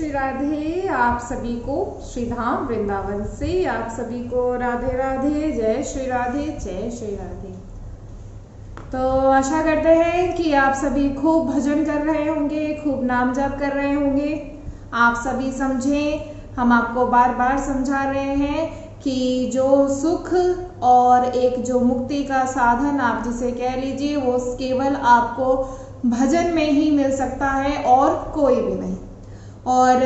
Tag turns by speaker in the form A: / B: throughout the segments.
A: श्री राधे। आप सभी को श्री धाम वृंदावन से आप सभी को राधे राधे। जय श्री राधे, जय श्री राधे। तो आशा करते हैं कि आप सभी खूब भजन कर रहे होंगे, खूब नाम जप कर रहे होंगे। आप सभी समझें, हम आपको बार बार समझा रहे हैं कि जो सुख और एक जो मुक्ति का साधन आप जिसे कह लीजिए, वो केवल आपको भजन में ही मिल सकता है और कोई भी नहीं। और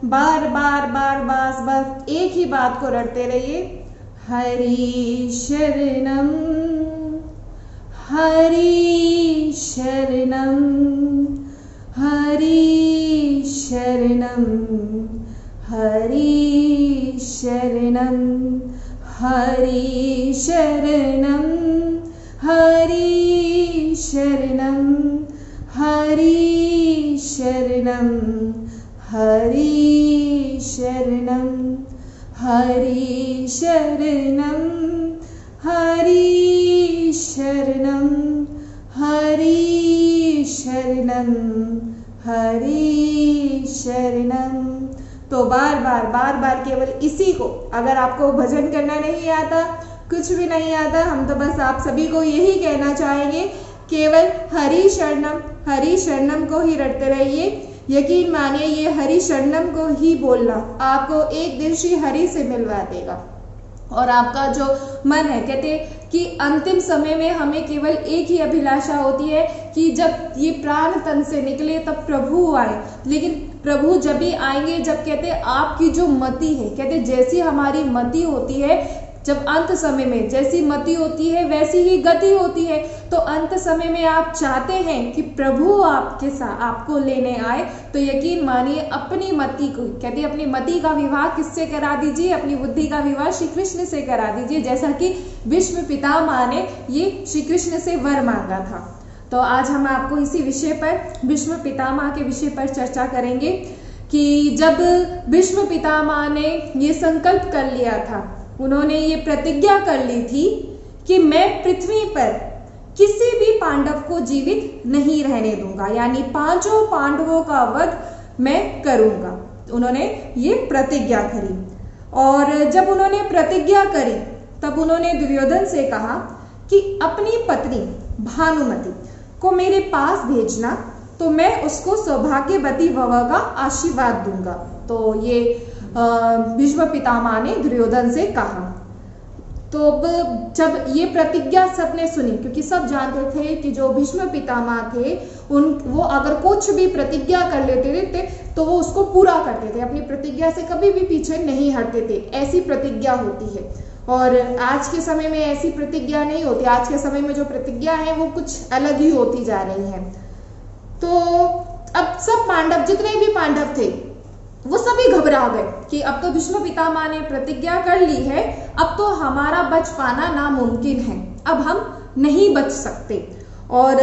A: बार बार बस एक ही बात को रटते रहिए, हरि शरणम हरि शरणम हरि शरणम हरि शरणम हरि शरणम हरि शरणम हरि शरणम हरि शरणम हरि शरणम हरि शरणम हरि शरणम हरि शरणम। तो बार बार केवल इसी को, अगर आपको भजन करना नहीं आता, कुछ भी नहीं आता, हम तो बस आप सभी को यही कहना चाहेंगे, केवल हरि शरणम को ही रटते रहिए। यकीन मानिए, ये हरि शरणम को ही बोलना आपको एक दिन श्री हरि से मिलवा देगा। और आपका जो मन है, कहते कि अंतिम समय में हमें केवल एक ही अभिलाषा होती है कि जब ये प्राण तन से निकले तब प्रभु आए। लेकिन प्रभु जब भी आएंगे जब, कहते आपकी जो मति है, कहते जैसी हमारी मति होती है, जब अंत समय में जैसी मति होती है वैसी ही गति होती है। तो अंत समय में आप चाहते हैं कि प्रभु आपके साथ आपको लेने आए, तो यकीन मानिए अपनी मति को, कहते अपनी मति का विवाह किससे करा दीजिए, अपनी बुद्धि का विवाह श्री कृष्ण से करा दीजिए, जैसा कि भीष्म पितामह ने ये श्री कृष्ण से वर मांगा था। तो आज हम आपको इसी विषय पर, भीष्म पितामह के विषय पर चर्चा करेंगे कि जब भीष्म पितामह ने ये संकल्प कर लिया था, उन्होंने ये प्रतिज्ञा कर ली थी कि मैं पृथ्वी पर किसी भी पांडव को जीवित नहीं रहने दूंगा, यानी 5 पांडवों का वध मैं करूंगा। उन्होंने ये प्रतिज्ञा करी। और जब उन्होंने प्रतिज्ञा करी तब उन्होंने दुर्योधन से कहा कि अपनी पत्नी भानुमति को मेरे पास भेजना, तो मैं उसको सौभाग्यवती भव का आशीर्वाद दूंगा। तो ये भीष्म पितामह ने दुर्योधन से कहा। तो जब ये प्रतिज्ञा सबने सुनी, क्योंकि सब जानते थे कि जो भीष्म पितामह थे वो अगर कुछ भी प्रतिज्ञा कर लेते थे तो वो उसको पूरा करते थे, अपनी प्रतिज्ञा से कभी भी पीछे नहीं हटते थे। ऐसी प्रतिज्ञा होती है। और आज के समय में ऐसी प्रतिज्ञा नहीं होती। आज के समय में जो प्रतिज्ञा है वो कुछ अलग ही होती जा रही है। तो अब सब पांडव, जितने भी पांडव थे, वो सभी घबरा गए कि अब तो भीष्म पितामह ने प्रतिज्ञा कर ली है, अब तो हमारा बच पाना नामुमकिन है, अब हम नहीं बच सकते। और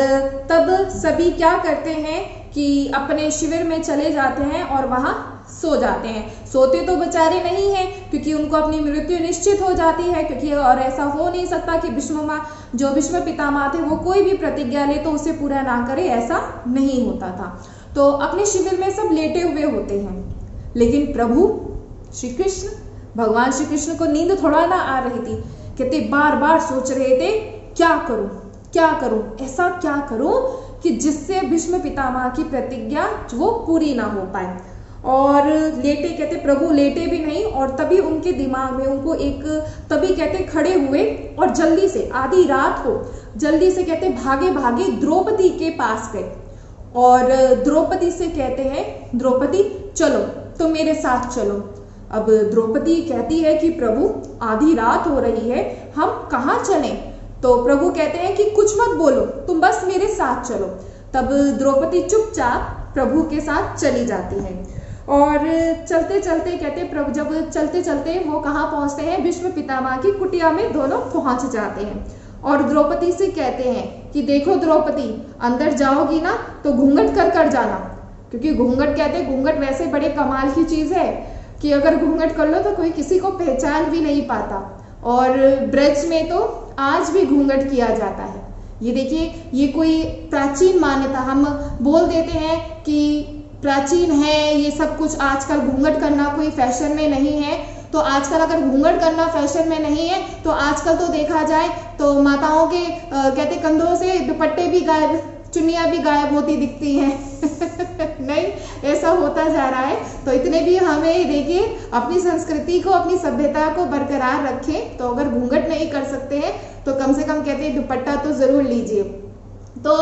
A: तब सभी क्या करते हैं कि अपने शिविर में चले जाते हैं और वहां सो जाते हैं। सोते तो बेचारे नहीं हैं, क्योंकि उनको अपनी मृत्यु निश्चित हो जाती है, क्योंकि और ऐसा हो नहीं सकता कि भीष्म पितामह थे वो कोई भी प्रतिज्ञा ले तो उसे पूरा ना करे, ऐसा नहीं होता था। तो अपने शिविर में सब लेटे हुए होते हैं। लेकिन प्रभु श्री कृष्ण, भगवान श्री कृष्ण को नींद थोड़ा ना आ रही थी। कहते बार सोच रहे थे क्या करूं, ऐसा क्या करूं कि जिससे भीष्म पितामह की प्रतिज्ञा वो पूरी ना हो पाए। और लेटे, कहते प्रभु लेटे भी नहीं, और तभी उनके दिमाग में उनको एक, तभी कहते खड़े हुए और जल्दी से, आधी रात को जल्दी से, कहते भागे द्रौपदी के पास गए और द्रौपदी से कहते हैं, द्रौपदी चलो, तो मेरे साथ चलो। अब द्रौपदी कहती है कि प्रभु आधी रात हो रही है, हम कहाँ चलें? तो प्रभु कहते हैं कि कुछ मत बोलो, तुम बस मेरे साथ चलो। तब द्रौपदी चुपचाप प्रभु के साथ चली जाती है। और चलते चलते, कहते प्रभु जब चलते चलते वो कहाँ पहुंचते हैं, भीष्म पितामह की कुटिया में दोनों पहुंच जाते हैं। और द्रौपदी से कहते हैं कि देखो द्रौपदी, अंदर जाओगी ना तो घूंघट कर जाना, क्योंकि घूंघट, कहते घूंघट वैसे बड़े कमाल की चीज है कि अगर घूंघट कर लो तो कोई किसी को पहचान भी नहीं पाता। और ब्रज में तो आज भी घूंघट किया जाता है। ये देखिए, ये कोई प्राचीन मान्यता, हम बोल देते हैं कि प्राचीन है, ये सब कुछ आजकल घूंघट करना कोई फैशन में नहीं है। तो आजकल अगर घूंघट करना फैशन में नहीं है तो आजकल तो देखा जाए तो माताओं के कहते कंधों से दुपट्टे भी गायब, चुन्नियाँ भी गायब होती दिखती हैं नहीं, ऐसा होता जा रहा है। तो इतने भी हमें देखिए अपनी संस्कृति को, अपनी सभ्यता को बरकरार रखें। तो अगर घूंघट नहीं कर सकते हैं तो कम से कम कहते हैं दुपट्टा तो जरूर लीजिए। तो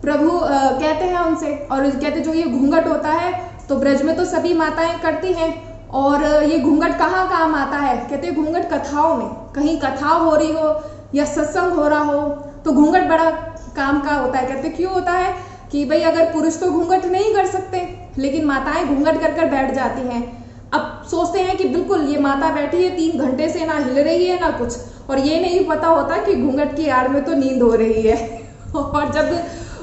A: प्रभु कहते हैं उनसे, और कहते जो ये घूंघट होता है तो ब्रज में तो सभी माताएं करती हैं, और ये घूंघट कहाँ काम आता है, कहते घूंघट कथाओं में, कहीं कथा हो रही हो या सत्संग हो रहा हो तो घूंघट बड़ा काम का होता है। कहते क्यों होता है कि भाई अगर पुरुष तो घूंघट नहीं कर सकते लेकिन माताएं घूंघट कर कर बैठ जाती हैं। अब सोचते हैं कि बिल्कुल ये माता बैठी है 3 घंटे से, ना हिल रही है ना कुछ, और ये नहीं पता होता कि घूंघट की आड़ में तो नींद हो रही है और जब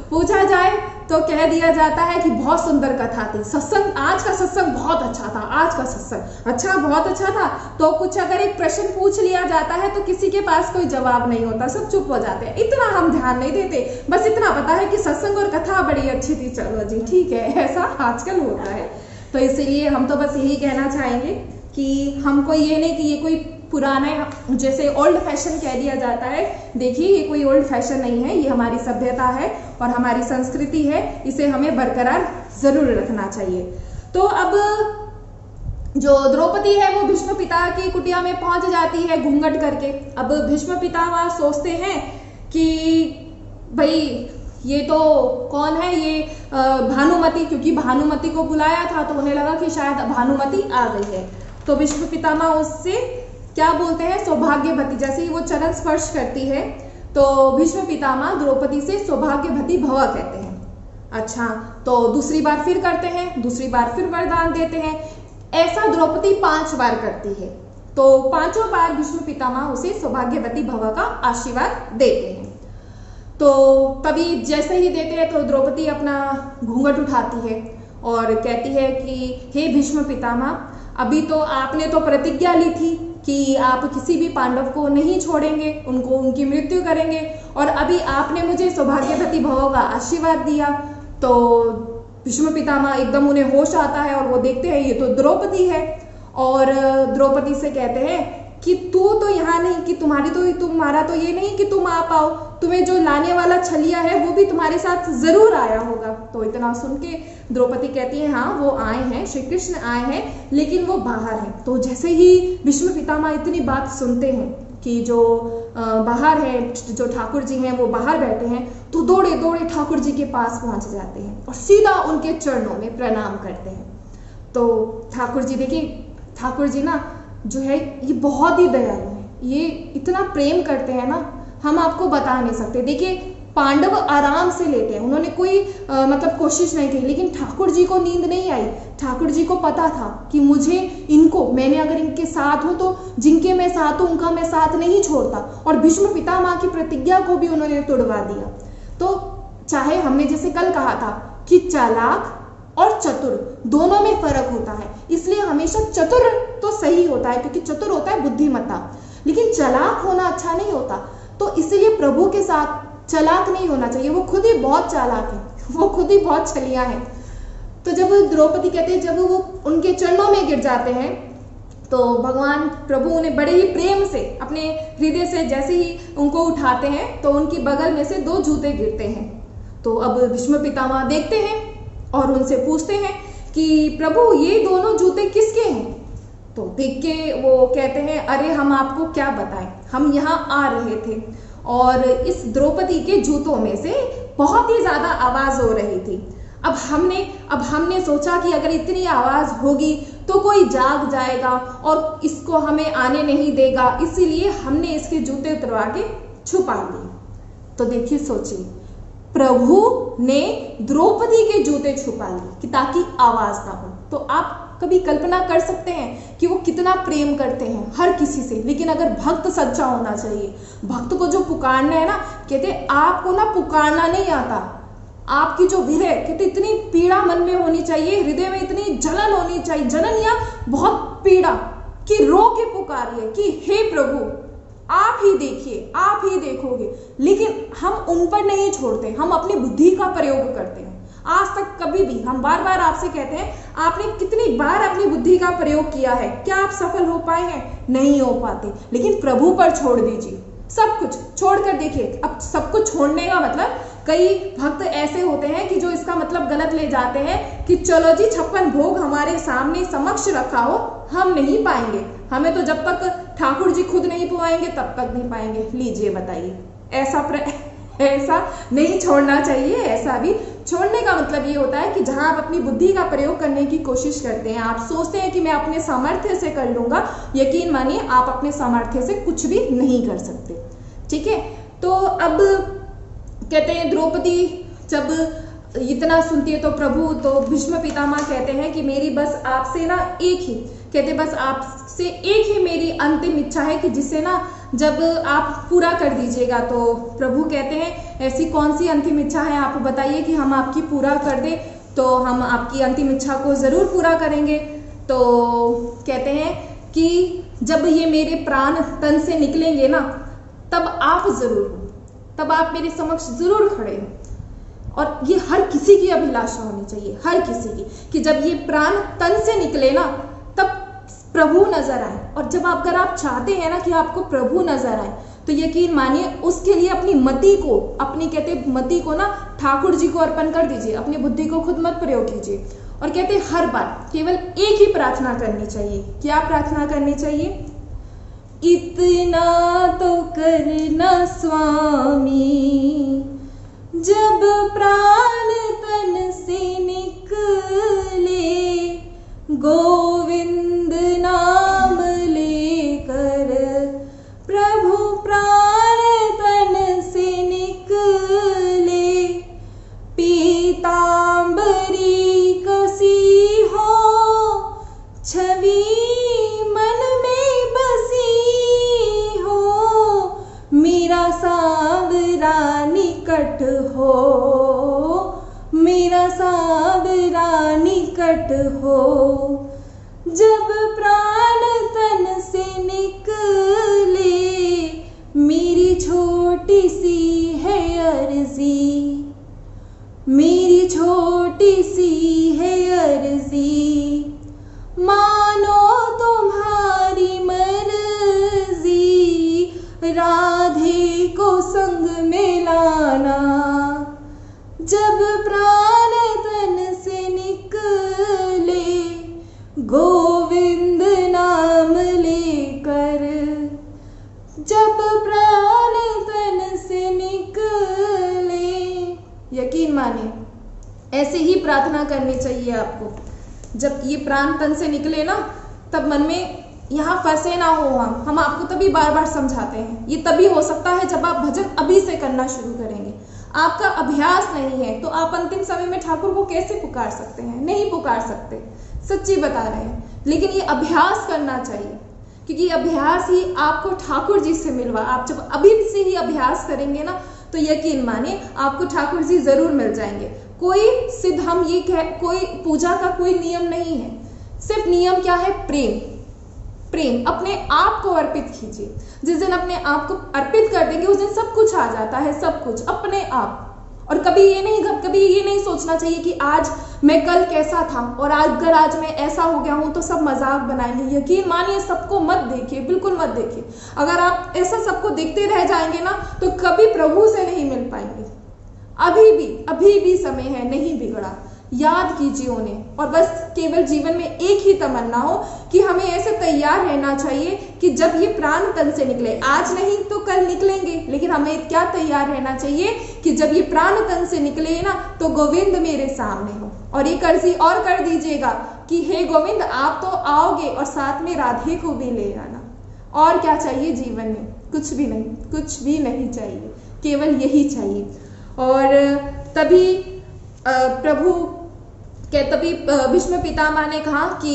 A: पूछा जाए तो कह दिया जाता है कि बहुत सुंदर कथा थी, सत्संग, आज का सत्संग बहुत अच्छा था, आज का सत्संग अच्छा, बहुत अच्छा था। तो कुछ अगर एक प्रश्न पूछ लिया जाता है तो किसी के पास कोई जवाब नहीं होता, सब चुप हो जाते हैं, इतना हम ध्यान नहीं देते, बस इतना पता है कि सत्संग और कथा बड़ी अच्छी थी, चलो जी ठीक है, ऐसा आजकल होता है। तो इसीलिए हम तो बस यही कहना चाहेंगे कि हमको ये नहीं कि ये कोई पुराना, जैसे ओल्ड फैशन कह दिया जाता है, देखिए ये कोई ओल्ड फैशन नहीं है, ये हमारी सभ्यता है और हमारी संस्कृति है, इसे हमें बरकरार जरूर रखना चाहिए। तो अब जो द्रौपदी है वो भीष्म पिता की कुटिया में पहुंच जाती है घूंघट करके। अब भीष्म पितामह सोचते हैं कि भाई ये तो कौन है, ये भानुमति, क्योंकि भानुमति को बुलाया था तो उन्हें लगा कि शायद भानुमति आ गई है। तो भीष्म पितामह उससे क्या बोलते हैं, सौभाग्यवती, जैसे ही वो चरण स्पर्श करती है तो भीष्म पितामह द्रौपदी से सौभाग्यवती भव कहते हैं। अच्छा, तो दूसरी बार फिर करते हैं, दूसरी बार फिर वरदान देते हैं, ऐसा द्रौपदी 5 बार करती है। तो 5 बार भीष्म पितामह उसे सौभाग्यवती भव का आशीर्वाद देते हैं। तो तभी जैसे ही देते हैं तो द्रौपदी अपना घूंघट उठाती है और कहती है कि हे भीष्म पितामह, अभी तो आपने तो प्रतिज्ञा ली थी कि आप किसी भी पांडव को नहीं छोड़ेंगे, उनको उनकी मृत्यु करेंगे, और अभी आपने मुझे सौभाग्यवती भव का आशीर्वाद दिया। तो भीष्म पितामह एकदम उन्हें होश आता है और वो देखते हैं ये तो द्रौपदी है, और द्रौपदी से कहते हैं कि तू तो यहाँ नहीं, कि तुम्हारा तो ये नहीं कि तुम आ पाओ, तुम्हें जो लाने वाला छलिया है वो भी तुम्हारे साथ जरूर आया होगा। तो इतना सुन के द्रौपदी कहती है हाँ वो आए हैं, श्री कृष्ण आए हैं, लेकिन वो बाहर हैं। तो जैसे ही भीष्म पितामह इतनी बात सुनते हैं कि जो बाहर है, जो ठाकुर जी हैं वो बाहर बैठे हैं, तो दौड़े दौड़े ठाकुर जी के पास पहुंच जाते हैं और सीधा उनके चरणों में प्रणाम करते हैं। तो ठाकुर जी, देखिए ठाकुर जी ना जो है ये बहुत ही दयालु है, ये इतना प्रेम करते हैं ना, हम आपको बता नहीं सकते। देखिए पांडव आराम से लेते हैं, उन्होंने कोई मतलब कोशिश नहीं की, लेकिन ठाकुर जी को नींद नहीं आई। ठाकुर जी को पता था कि मुझे इनको, मैंने अगर इनके साथ हूं तो जिनके मैं साथ हूं उनका मैं साथ नहीं छोड़ता, और भीष्म पितामह की प्रतिज्ञा को भी उन्होंने तोड़वा दिया। तो चाहे हमने जैसे कल कहा था कि चालाक और चतुर दोनों में फर्क होता है, इसलिए हमेशा चतुर तो सही होता है क्योंकि चतुर होता है बुद्धिमत्ता, लेकिन चालाक होना अच्छा नहीं होता। तो इसीलिए प्रभु के साथ चालाक नहीं होना चाहिए, वो खुद ही बहुत चालाक है, वो खुद ही बहुत छलिया है। तो जब द्रौपदी कहते हैं, जब वो उनके चरणों में गिर जाते हैं तो भगवान प्रभु उन्हें बड़े ही प्रेम से अपने हृदय से जैसे ही उनको उठाते हैं तो उनकी बगल में से 2 जूते गिरते हैं। तो अब भीष्म पितामह देखते हैं और उनसे पूछते हैं कि प्रभु ये दोनों जूते किसके हैं। तो देख के वो कहते हैं अरे हम आपको क्या बताएं, हम यहाँ आ रहे थे और इस द्रौपदी के जूतों में से बहुत ही ज्यादा आवाज हो रही थी। अब हमने सोचा कि अगर इतनी आवाज होगी तो कोई जाग जाएगा और इसको हमें आने नहीं देगा, इसीलिए हमने इसके जूते उतरवा के छुपा लिए। तो देखिए सोचिए, प्रभु ने द्रौपदी के जूते छुपा लिए कि ताकि आवाज ना हो। तो आप कभी कल्पना कर सकते हैं कि वो कितना प्रेम करते हैं हर किसी से। लेकिन अगर भक्त सच्चा होना चाहिए, भक्त को जो पुकारना है ना, कहते आपको ना पुकारना नहीं आता, आपकी जो विरह, कहते इतनी पीड़ा मन में होनी चाहिए, हृदय में इतनी जलन होनी चाहिए, जलन या बहुत पीड़ा, कि रो के पुकारिए कि हे प्रभु आप ही देखिए, आप ही देखोगे। लेकिन हम उन पर नहीं छोड़ते, हम अपनी बुद्धि का प्रयोग करते हैं,
B: आज तक कभी भी, हम बार बार आपसे कहते हैं, आपने कितनी बार अपनी बुद्धि का प्रयोग किया है? क्या आप सफल हो पाए हैं? नहीं हो पाते। लेकिन प्रभु पर छोड़ दीजिए, सब कुछ छोड़ कर देखिए। अब सब कुछ छोड़ने का मतलब, कई भक्त ऐसे होते हैं कि जो इसका मतलब गलत ले जाते हैं कि चलो जी 56 भोग हमारे सामने समक्ष रखा हो, हम नहीं पाएंगे, हमें तो जब तक ठाकुर जी खुद नहीं पुआएंगे तब तक नहीं पाएंगे। लीजिए बताइए, ऐसा नहीं छोड़ना चाहिए। ऐसा भी छोड़ने का मतलब ये होता है कि जहां आप अपनी बुद्धि का प्रयोग करने की कोशिश करते हैं, आप सोचते हैं कि मैं अपने सामर्थ्य से कर लूंगा, यकीन मानिए आप अपने सामर्थ्य से कुछ भी नहीं कर सकते। ठीक है, तो अब कहते हैं द्रौपदी जब इतना सुनती है तो प्रभु, तो भीष्म पितामह कहते हैं कि मेरी बस आपसे ना एक ही, कहते बस आपसे एक ही मेरी अंतिम इच्छा है कि जिसे ना जब आप पूरा कर दीजिएगा। तो प्रभु कहते हैं ऐसी कौन सी अंतिम इच्छा है, आप बताइए कि हम आपकी पूरा कर दें। तो हम आपकी अंतिम इच्छा को जरूर पूरा करेंगे। तो कहते हैं कि जब ये मेरे प्राण तन से निकलेंगे ना, तब आप जरूर हो, तब आप मेरे समक्ष जरूर खड़े हो। और ये हर किसी की अभिलाषा होनी चाहिए, हर किसी की, कि जब ये प्राण तन से निकले ना तब प्रभु नजर आए। और जब अगर आप चाहते हैं ना कि आपको प्रभु नजर आए, तो यकीन मानिए उसके लिए अपनी मति को, अपनी कहते मति को ना ठाकुर जी को अर्पण कर दीजिए, अपनी बुद्धि को खुद मत प्रयोग कीजिए। और कहते हर बार केवल एक ही प्रार्थना करनी चाहिए। क्या प्रार्थना करनी चाहिए? इतना तो करना स्वामी, जब प्राण तन से निकले, गोविंद नाम लेकर प्रभु प्राण तन से निकले, पीतांबरी कसी हो छवि मन में बसी हो, मेरा सांवरा निकट हो, मेरा सांवरा निकट हो, जब प्राण तन से निकले, मेरी छोटी सी है अर्जी, मेरी छोटी सी है अर्जी, मानो तुम्हारी मर्जी, राधे को संग में लाना, जब प्राण तन से निकले, गोविंद नाम लेकर, जब प्राण तन से निकले। यकीन मानिए ऐसे ही प्रार्थना करनी चाहिए आपको। जब ये प्राण तन से निकले ना, तब मन में यहाँ फंसे ना हो हम आपको तभी बार बार समझाते हैं। ये तभी हो सकता है जब आप भजन अभी से करना शुरू करेंगे। आपका अभ्यास नहीं है तो आप अंतिम समय में ठाकुर को कैसे पुकार सकते हैं? नहीं पुकार सकते, सच्ची बता रहे हैं। लेकिन ये अभ्यास करना चाहिए, क्योंकि अभ्यास ही आपको ठाकुर जी से मिलवा। आप जब अभी से ही अभ्यास करेंगे ना, तो यकीन मानिए आपको ठाकुर जी जरूर मिल जाएंगे। कोई सिद्ध, हम ये कोई पूजा का कोई नियम नहीं है, सिर्फ नियम क्या है? प्रेम। प्रेम, अपने आप को अर्पित कीजिए। जिस दिन अपने आप को अर्पित कर देंगे उस दिन सब कुछ आ जाता है, सब कुछ अपने आप। और कभी ये नहीं सोचना चाहिए कि आज मैं कल कैसा था और अगर आज मैं ऐसा हो गया हूं तो सब मजाक बनाएंगे। यकीन मानिए सबको मत देखिए, बिल्कुल मत देखिए। अगर आप ऐसा सबको देखते रह जाएंगे ना तो कभी प्रभु से नहीं मिल पाएंगे। अभी भी समय है, नहीं बिगड़ा। याद कीजिए उन्हें, और बस केवल जीवन में एक ही तमन्ना हो कि हमें ऐसे तैयार रहना चाहिए कि जब ये प्राण तन से निकले, आज नहीं तो कल निकलेंगे, लेकिन हमें क्या तैयार रहना चाहिए कि जब ये प्राण तन से निकले ना तो गोविंद मेरे सामने हो। और एक अर्जी और कर दीजिएगा कि हे गोविंद आप तो आओगे और साथ में राधे को भी ले आना। और क्या चाहिए जीवन में? कुछ भी नहीं, कुछ भी नहीं चाहिए, केवल यही चाहिए। और तभी भीष्म पितामह ने कहा कि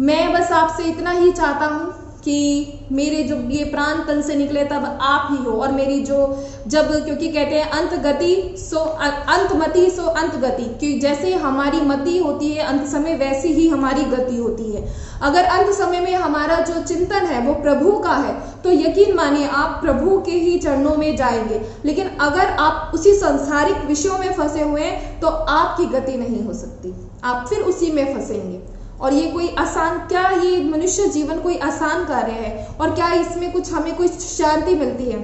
B: मैं बस आपसे इतना ही चाहता हूँ कि मेरे जब ये प्राण तन से निकले तब आप ही हो, और मेरी क्योंकि कहते हैं अंत गति सो अंत मति सो अंत गति, कि जैसे हमारी मति होती है अंत समय, वैसी ही हमारी गति होती है। अगर अंत समय में हमारा जो चिंतन है वो प्रभु का है तो यकीन मानिए आप प्रभु के ही चरणों में जाएंगे। लेकिन अगर आप उसी सांसारिक विषयों में फंसे हुए हैं तो आपकी गति नहीं हो सकती, आप फिर उसी में फंसेंगे। और ये कोई आसान, क्या ये मनुष्य जीवन कोई आसान कार्य है? और क्या इसमें हमें कुछ शांति मिलती है?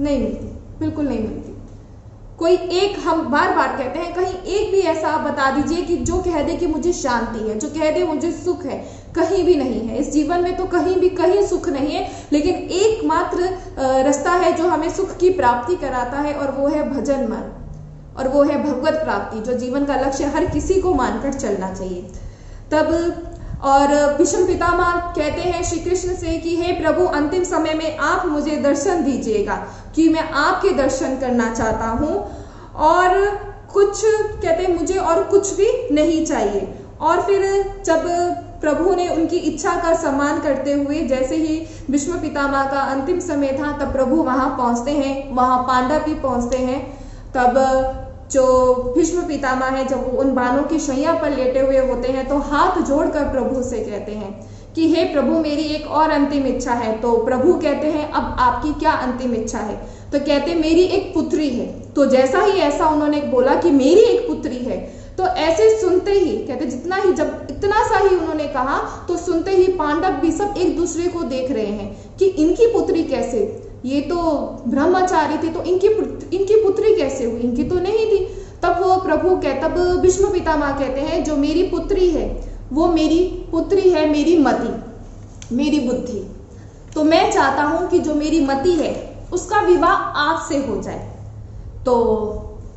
B: नहीं मिलती, बिल्कुल नहीं मिलती। कोई एक, हम बार बार कहते हैं, कहीं एक भी ऐसा आप बता दीजिए कि जो कह दे कि मुझे शांति है, जो कह दे मुझे सुख है, कहीं भी नहीं है। इस जीवन में तो कहीं सुख नहीं है, लेकिन एकमात्र रास्ता है जो हमें सुख की प्राप्ति कराता है, और वो है भजन मार्ग, और वो है भगवत प्राप्ति, जो जीवन का लक्ष्य हर किसी को मानकर चलना चाहिए। तब और भीष्म पितामह कहते हैं श्री कृष्ण से कि हे प्रभु, अंतिम समय में आप मुझे दर्शन दीजिएगा, कि मैं आपके दर्शन करना चाहता हूँ, और कुछ कहते हैं मुझे और कुछ भी नहीं चाहिए। और फिर जब प्रभु ने उनकी इच्छा का सम्मान करते हुए, जैसे ही भीष्म पितामह का अंतिम समय था, तब प्रभु वहां पहुंचते हैं, वहां पांडव भी पहुंचते हैं। तब जो भीष्म पितामह है, जब वो उन बाणों की शैया पर लेटे हुए होते हैं, तो हाथ जोड़कर प्रभु से कहते हैं कि हे प्रभु, मेरी एक और अंतिम इच्छा है। तो प्रभु कहते हैं अब आपकी क्या अंतिम इच्छा है? तो कहते मेरी एक पुत्री है। तो जैसा ही ऐसा उन्होंने बोला कि मेरी एक पुत्री है, तो ऐसे सुनते ही कहते जब इतना सा ही उन्होंने कहा, तो सुनते ही पांडव भी सब एक दूसरे को देख रहे हैं कि इनकी पुत्री कैसे, ये तो ब्रह्मचारी थे, तो इनकी पुत्री कैसे हुई? इनकी तो नहीं थी। तब भीष्म पितामह कहते हैं जो मेरी पुत्री है वो मेरी पुत्री है, मेरी मति, मेरी बुद्धि। तो मैं चाहता हूं कि जो मेरी मति है उसका विवाह आपसे हो जाए। तो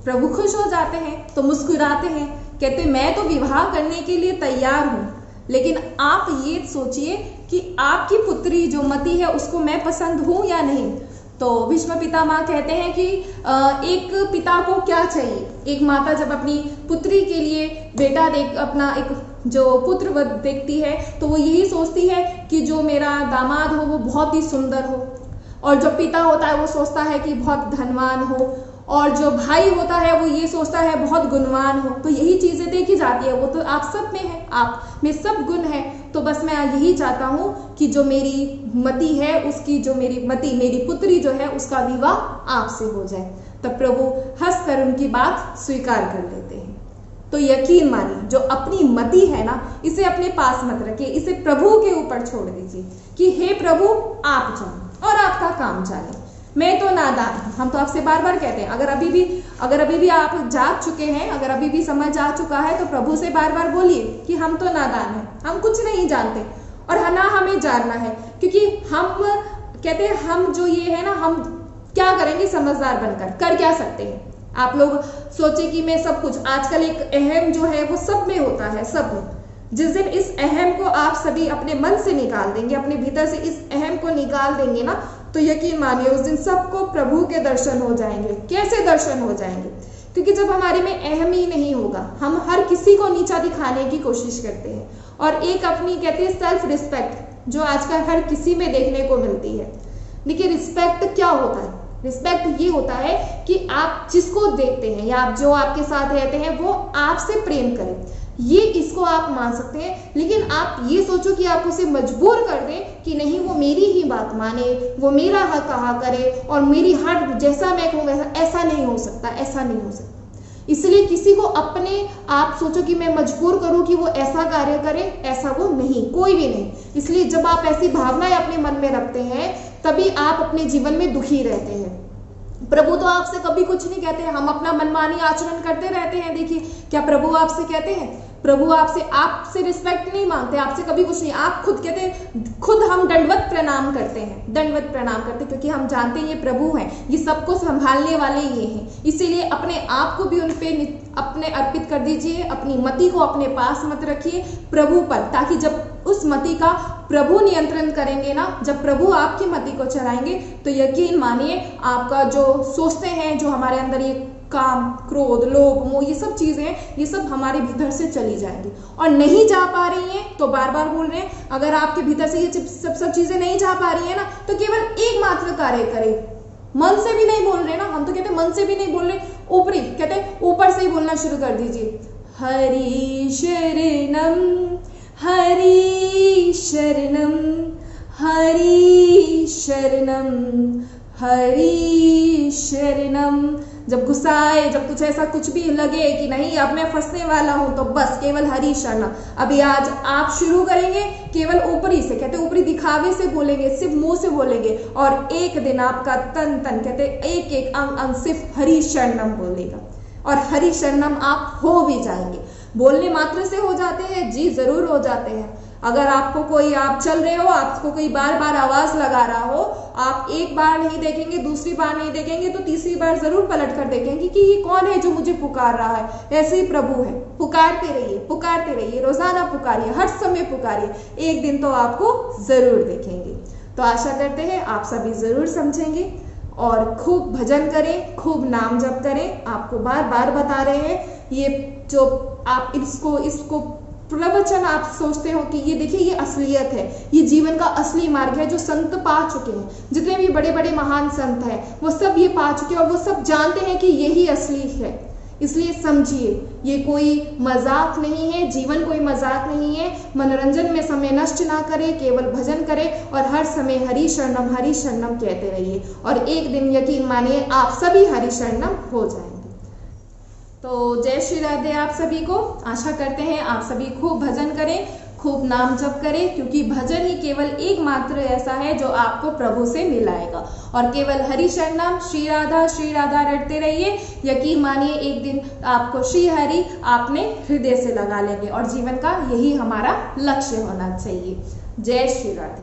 B: प्रभु खुश हो जाते हैं, तो मुस्कुराते हैं, कहते मैं तो विवाह करने के लिए तैयार हूं, लेकिन आप ये सोचिए कि आपकी पुत्री जो मति है उसको मैं पसंद हूं या नहीं। तो भीष्म पितामह कहते हैं कि एक पिता को क्या चाहिए? एक माता जब अपनी पुत्री के लिए बेटा अपना एक जो पुत्र देखती है, तो वो यही सोचती है कि जो मेरा दामाद हो वो बहुत ही सुंदर हो, और जो पिता होता है वो सोचता है कि बहुत धनवान हो, और जो भाई होता है वो ये सोचता है बहुत गुणवान हो। तो यही चीजें देखी जाती है, वो तो आप सब में है, आप में सब गुण है। तो बस मैं यही चाहता हूँ कि जो मेरी मति है उसकी, जो मेरी मति, मेरी पुत्री जो है उसका विवाह आपसे हो जाए। तब प्रभु हंसकर उनकी बात स्वीकार कर लेते हैं। तो यकीन मानिए जो अपनी मति है ना, इसे अपने पास मत रखिए, इसे प्रभु के ऊपर छोड़ दीजिए कि हे प्रभु आप जाओ और आपका काम चले, मैं तो नादान हूं। हम तो आपसे बार बार कहते हैं, अगर अभी भी आप जाग चुके हैं, अगर अभी भी समझ आ चुका है, तो प्रभु से बार बार बोलिए कि हम तो नादान हैं, हम कुछ नहीं जानते, और ना हमें जानना है, क्योंकि हम कहते हैं हम जो ये है ना, हम क्या करेंगे समझदार बनकर, कर क्या सकते हैं? आप लोग सोचे कि मैं सब कुछ, आजकल एक अहम जो है वो सब में होता है, सब में। जिस दिन इस अहम को आप सभी अपने मन से निकाल देंगे, अपने भीतर से इस अहम को निकाल देंगे ना, तो यकीन मानिए उस दिन सबको प्रभु के दर्शन हो जाएंगे। कैसे दर्शन हो जाएंगे? क्योंकि जब हमारे में अहम ही नहीं होगा, हम हर किसी को नीचा दिखाने की कोशिश करते हैं, और एक अपनी कहते हैं सेल्फ रिस्पेक्ट जो आजकल हर किसी में देखने को मिलती है। देखिए रिस्पेक्ट क्या होता है? रिस्पेक्ट ये होता है कि आप जिसको देखते हैं या आप जो आपके साथ रहते हैं वो आपसे प्रेम करें, ये इसको आप मान सकते हैं। लेकिन आप ये सोचो कि आप उसे मजबूर कर दें कि नहीं वो मेरी ही बात माने, वो मेरा हक कहा करे, और मेरी हर जैसा मैं कहूँ वैसा, ऐसा नहीं हो सकता, ऐसा नहीं हो सकता। इसलिए किसी को अपने आप सोचो कि मैं मजबूर करूं कि वो ऐसा कार्य करे, ऐसा वो नहीं, कोई भी नहीं। इसलिए जब आप ऐसी भावनाएं अपने मन में रखते हैं तभी आप अपने जीवन में दुखी रहते हैं। प्रभु तो आपसे कभी कुछ नहीं कहते हैं, हम अपना मनमानी आचरण करते रहते हैं। देखिए क्या प्रभु आपसे कहते हैं? प्रभु आपसे रिस्पेक्ट नहीं मांगते, आपसे कभी कुछ नहीं। आप खुद कहते हैं, खुद हम दंडवत प्रणाम करते हैं, दंडवत प्रणाम करते हैं, क्योंकि हम जानते हैं ये प्रभु हैं, ये सबको संभालने वाले ये हैं। इसीलिए अपने आप को भी उन पे अपने अर्पित कर दीजिए, अपनी मति को अपने पास मत रखिए, प्रभु पर, ताकि जब उस मति का प्रभु नियंत्रण करेंगे ना, जब प्रभु आपकी मति को चलाएंगे, तो यकीन मानिए आपका जो सोचते हैं, जो हमारे अंदर ये काम, क्रोध, लोभ, मोह, ये सब चीजें हैं, ये सब हमारे भीतर से चली जाएंगी। और नहीं जा पा रही हैं तो बार बार बोल रहे हैं, अगर आपके भीतर से ये सब चीजें नहीं जा पा रही है ना, तो केवल एकमात्र कार्य करें। मन से भी नहीं बोल रहे ना, हम तो कहते हैं मन से भी नहीं बोल रहे, ऊपरी कहते हैं ऊपर से ही बोलना शुरू कर दीजिए। हरि शरणम हरि शरणम हरि शरणम हरि शरणम। जब गुस्सा आए, जब कुछ ऐसा कुछ भी लगे कि नहीं अब मैं फंसने वाला हूं, तो बस केवल हरि शरणम। अभी आज आप शुरू करेंगे केवल ऊपरी से, कहते ऊपरी दिखावे से बोलेंगे, सिर्फ मुंह से बोलेंगे, और एक दिन आपका तन तन कहते एक एक अंग अंग सिर्फ हरि शरणम बोलेगा, और हरि शरणम आप हो भी जाएंगे। बोलने मात्र से हो जाते हैं जी, जरूर हो जाते हैं। अगर आपको कोई, आप चल रहे हो, आपको कोई बार बार आवाज लगा रहा हो, आप एक बार नहीं देखेंगे, दूसरी बार नहीं देखेंगे, तो तीसरी बार जरूर पलट कर देखेंगे कि ये कौन है जो मुझे पुकार रहा है। ऐसे ही प्रभु है, पुकारते रहिए, रोजाना पुकारिए, हर समय पुकारिए, एक दिन तो आपको जरूर देखेंगे। तो आशा करते हैं आप सभी जरूर समझेंगे और खूब भजन करें, खूब नाम जप करें। आपको बार बार बता रहे हैं, ये जो आप इसको प्रवचन आप सोचते हो कि ये देखिए ये असलियत है, ये जीवन का असली मार्ग है जो संत पा चुके हैं। जितने भी बड़े बड़े महान संत हैं वो सब ये पा चुके हैं, और वो सब जानते हैं कि यही असली है। इसलिए समझिए, ये कोई मजाक नहीं है, जीवन कोई मजाक नहीं है। मनोरंजन में समय नष्ट ना करें, केवल भजन करें और हर समय हरि शरणम कहते रहिए, और एक दिन यकीन मानिए आप सभी हरि शरणम हो जाएंगे। तो जय श्री राधे आप सभी को। आशा करते हैं आप सभी खूब भजन करें, खूब नाम जप करें, क्योंकि भजन ही केवल एकमात्र ऐसा है जो आपको प्रभु से मिलाएगा। और केवल हरि शरणम श्री राधा रटते रहिए, यकीन मानिए एक दिन आपको श्री हरि आपने हृदय से लगा लेंगे, और जीवन का यही हमारा लक्ष्य होना चाहिए। जय श्री राधे।